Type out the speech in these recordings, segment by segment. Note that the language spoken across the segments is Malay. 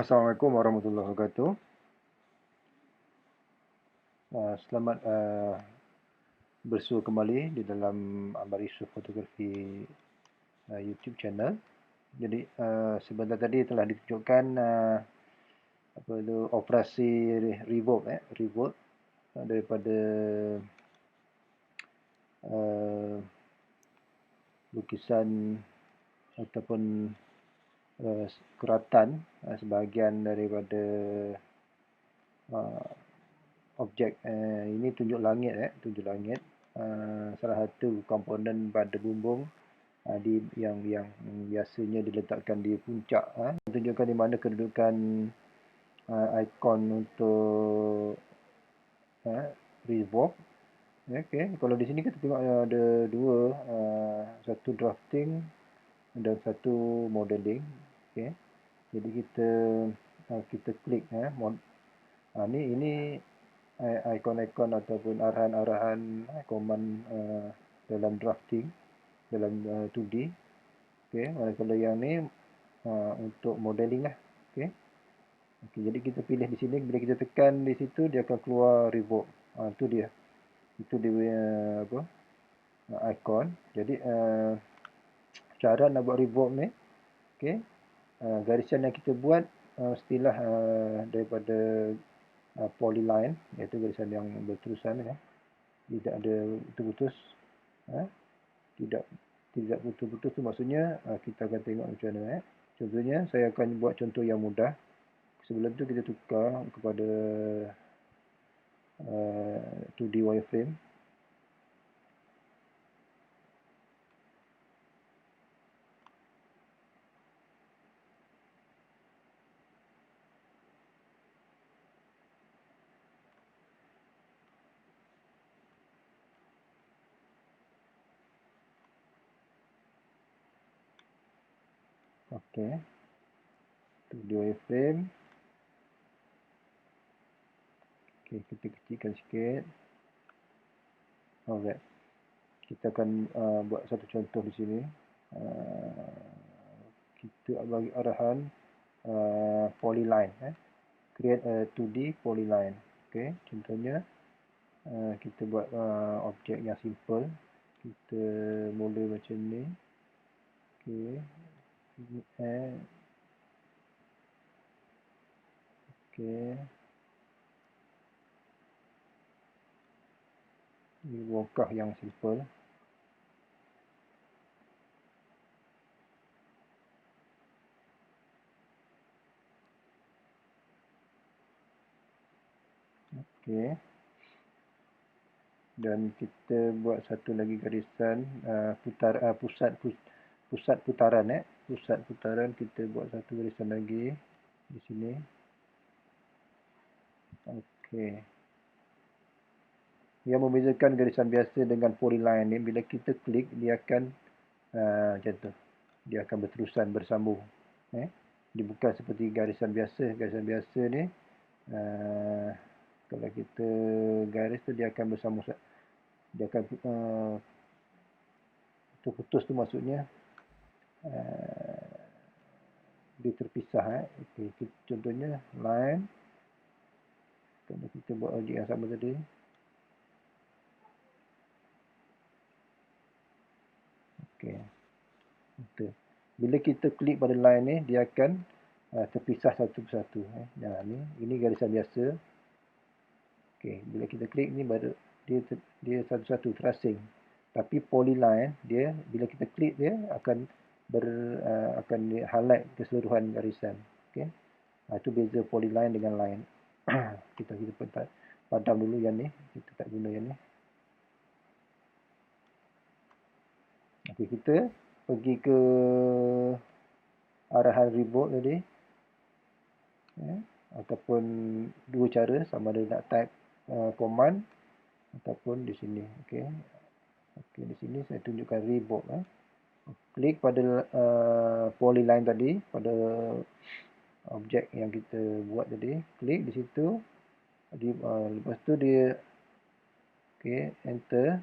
Assalamualaikum warahmatullahi wabarakatuh. Selamat bersua kembali di dalam Abang Yusof Fotografi YouTube channel. Jadi sebentar tadi telah ditunjukkan operasi revolve daripada lukisan ataupun keratan sebahagian daripada objek ini tunjuk langit salah satu komponen pada bumbung yang biasanya diletakkan di puncak, tunjukkan di mana kedudukan ikon untuk revolve. Okey, kalau di sini kita tengok ada dua, satu drafting dan satu modeling. Okey, jadi kita klik ini ikon-ikon ataupun arahan-arahan command dalam drafting dalam 2D. Okey, kalau yang ni untuk modeling lah. Okey, jadi kita pilih di sini, bila kita tekan di situ dia akan keluar revolve. Itu dia punya ikon. Jadi cara nak buat revolve ni, okey, garisan yang kita buat mestilah daripada polyline, iaitu garisan yang berterusan, tidak ada putus-putus. Tidak putus-putus tu maksudnya kita akan tengok macam mana. Contohnya saya akan buat contoh yang mudah. Sebelum tu kita tukar kepada 2D wireframe. Okey, 2D wireframe. Okey, kita kecilkan sikit. Alright, kita akan buat satu contoh di sini. Kita bagi arahan polyline, create a 2D polyline. Okey, contohnya kita buat objek yang simple. Kita mula macam ni. Okey, ini okey, ini bongkah yang simple. Okey, dan kita buat satu lagi garisan pusat putaran. Pusat putaran kita buat satu garisan lagi di sini. Okey, yang membezakan garisan biasa dengan polyline ni, bila kita klik dia akan macam tu, dia akan berterusan bersambung. Dia bukan seperti garisan biasa. Garisan biasa ni kalau kita garis tu dia akan bersambung, dia akan putus tu maksudnya dia terpisah. Okay, contohnya line, kalau kita buat objek yang sama tadi. Okey, bila kita klik pada line ni dia akan terpisah satu persatu. Ini garisan biasa. Okey, bila kita klik ni baru dia satu-satu terasing. Tapi polyline dia bila kita klik dia akan highlight keseluruhan garisan. Okey, itu beza polyline dengan line. kita padam dulu yang ni, kita tak guna yang ni. Okey, kita pergi ke arahan revolve tadi. Ataupun dua cara, sama ada nak type command ataupun di sini. Okey, di sini saya tunjukkan revolve. Klik pada polyline tadi, pada objek yang kita buat tadi, klik di situ. Lepas tu dia enter.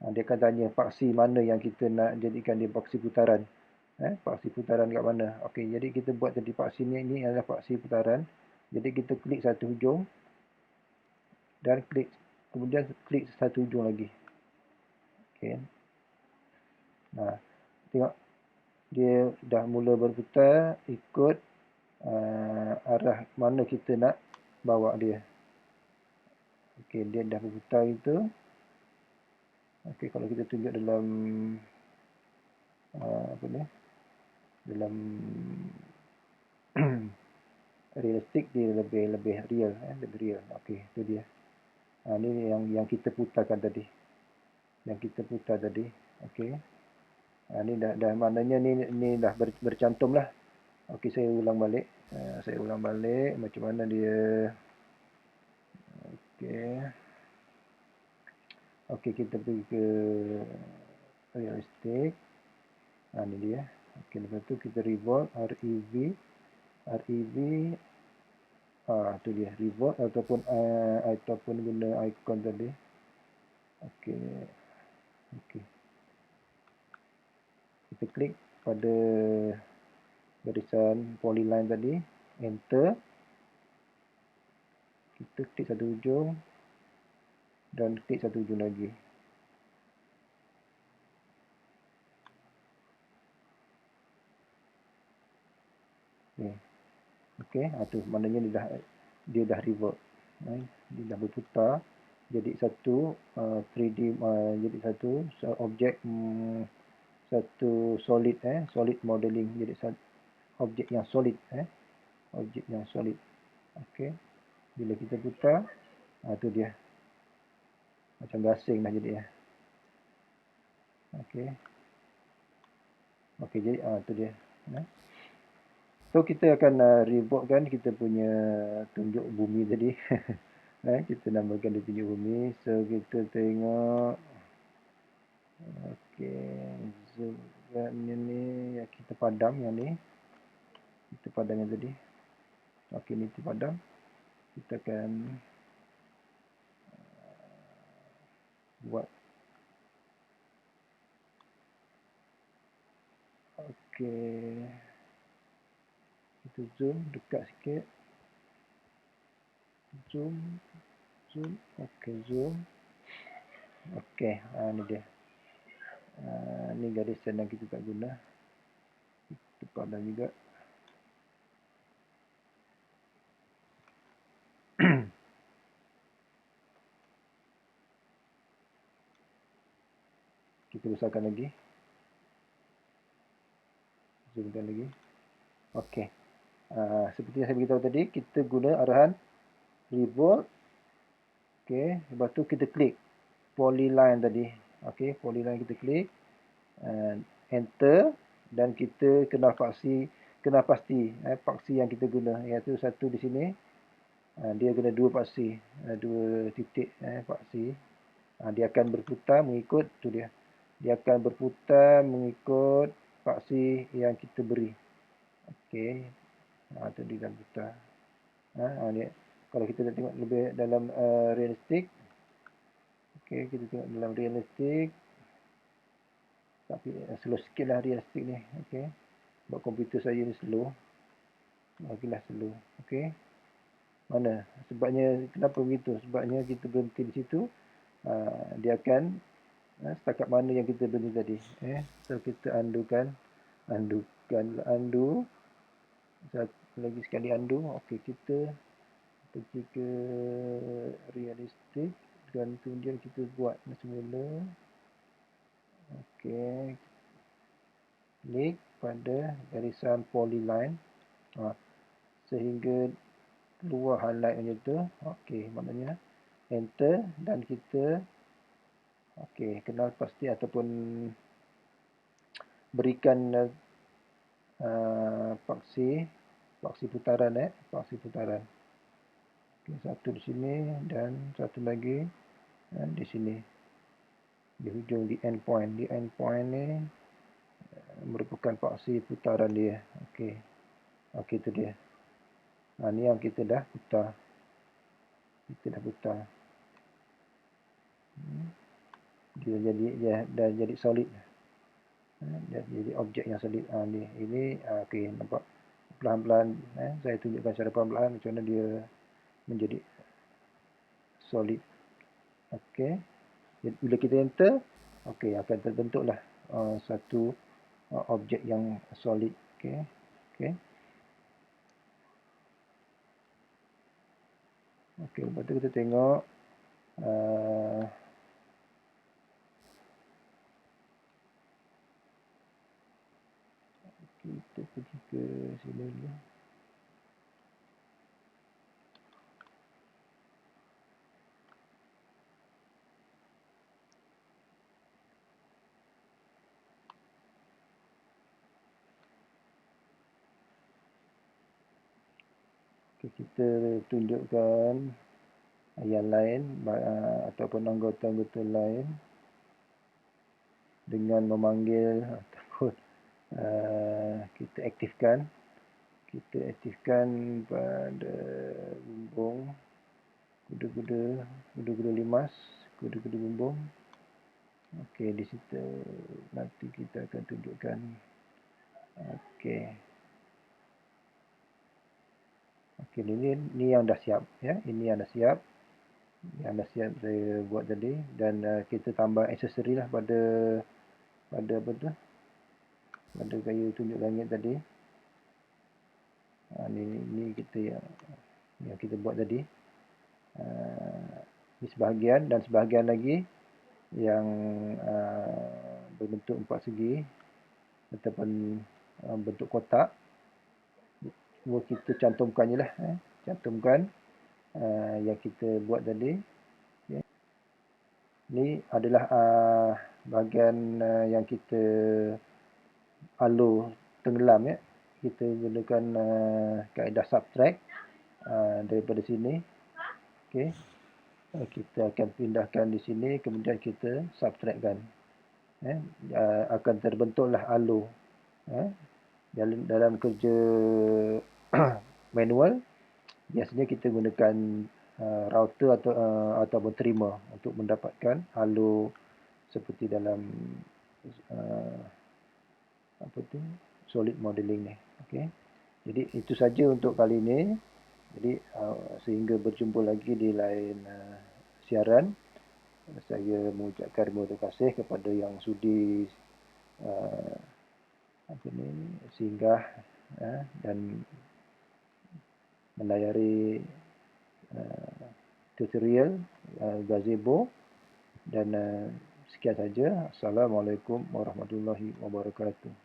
Dia akan tanya paksi mana yang kita nak jadikan dia paksi putaran. Paksi putaran kat mana. Okey, jadi kita buat tadi paksi ni adalah paksi putaran. Jadi kita klik satu hujung dan kemudian klik satu hujung lagi. Okey. Nah, tengok dia dah mula berputar ikut arah mana kita nak bawa dia. Okey, dia dah berputar gitu. Okey, kalau kita tunjuk dalam apa ni? Dalam realistik dia lebih real, lebih real. Okey, itu dia. Ni yang kita putarkan tadi. Yang kita putar tadi. Okey. Ni dah maknanya ni dah bercantum lah. Okey, saya ulang balik. Saya ulang balik macam mana dia. Okey. Okey, kita pergi ke realistik. Ni dia. Okey, lepas tu kita revolve, REV. Tu dia, revolve ataupun guna icon tadi. Okey. Okey. Kita klik pada barisan polyline tadi, enter. Kita klik satu hujung dan klik satu hujung lagi. Okey, tu maknanya dia dah revolve. Dia dah berputar jadi satu 3D jadi satu objek satu solid solid modeling, jadi satu objek yang solid objek yang solid. Okey, bila kita putar tu dia macam gasing dah jadi okey. Okey, jadi tu dia. So kita akan revolve kan kita punya tunjuk bumi tadi. Kita namakan dia tunjuk bumi. So kita tengok. Okey, zoom ni yang kita padam yang ni. Kita padam yang tadi. Okey, ni kita padam. Kita akan buat. Okey. Kita zoom dekat sikit. Zoom. Okey, zoom. Okey, ni dia. Ni garisan yang kita tak guna. Kita padam juga. Kita besarkan lagi. Zoomkan lagi. Okey. Seperti yang saya beritahu tadi, kita guna arahan revolve. Okey, lepas tu kita klik polyline tadi. Okey, polyline kita klik enter dan kita kena pasti paksi yang kita guna, iaitu satu di sini. Dia kena dua paksi, dua titik paksi. Dia akan berputar mengikut tu dia. Dia akan berputar mengikut paksi yang kita beri. Okey. Tu dia dah putar. Ni kalau kita tengok lebih dalam realistik. Okey, kita tengok dalam realistik. Tapi slow sikit lah realistik ni. Okey. Sebab komputer saya ni slow. Bagilah slow. Okey. Mana? Sebabnya kenapa begitu? Sebabnya kita berhenti di situ. Dia akan setakat mana yang kita berhenti tadi. So kita undo. Satu lagi sekali undo. Okey, kita pergi ke realistik dan kemudian kita buat semula. Okey, klik pada garisan polyline sehingga keluar highlight macam tu. Okey, maknanya enter dan kita kenal pasti ataupun berikan paksi putaran paksi putaran. Okey, satu di sini dan satu lagi di sini di hujung di end point. Di end point ni merupakan paksi putaran dia. Okey, itu dia. Ni yang kita dah putar. Dia dah jadi solid. Jadi objek yang solid ni ini okey, nampak pelan-pelan saya tunjukkan secara pelan-pelan macam mana dia menjadi solid. Okey, bila kita enter, okey, akan terbentuklah satu objek yang solid. Okey, okey. Okey, lepas tu kita tengok kita pergi ke sini dulu. Okay, kita tunjukkan yang lain ataupun anggota-anggota lain dengan memanggil ataupun kita aktifkan pada bumbung kuda-kuda limas, kuda-kuda bumbung. Okey, di situ nanti kita akan tunjukkan. Okey. Okey, ini yang dah siap ya. Ini yang dah siap. Yang dah siap saya buat tadi, dan kita tambah aksesori lah pada apa tu? Pada kayu tunjuk langit tadi. Ni kita yang kita buat tadi. Ini sebahagian, dan sebahagian lagi yang berbentuk empat segi ataupun bentuk kotak. Semua kita cantumkan je lah. Cantumkan yang kita buat tadi. Okay. Ini adalah bahagian yang kita alur tenggelam ya. Kita gunakan kaedah subtract daripada sini. Okey. Kita akan pindahkan di sini, kemudian kita subtractkan. Akan terbentuklah alur. Dalam kerja manual, biasanya kita gunakan router ataupun trimmer untuk mendapatkan alur seperti dalam solid modeling ni. Okey. Jadi itu saja untuk kali ini. Jadi sehingga berjumpa lagi di lain siaran. Saya mengucapkan terima kasih kepada yang sudi singgah dan melayari tutorial gazebo, dan sekian saja. Assalamualaikum warahmatullahi wabarakatuh.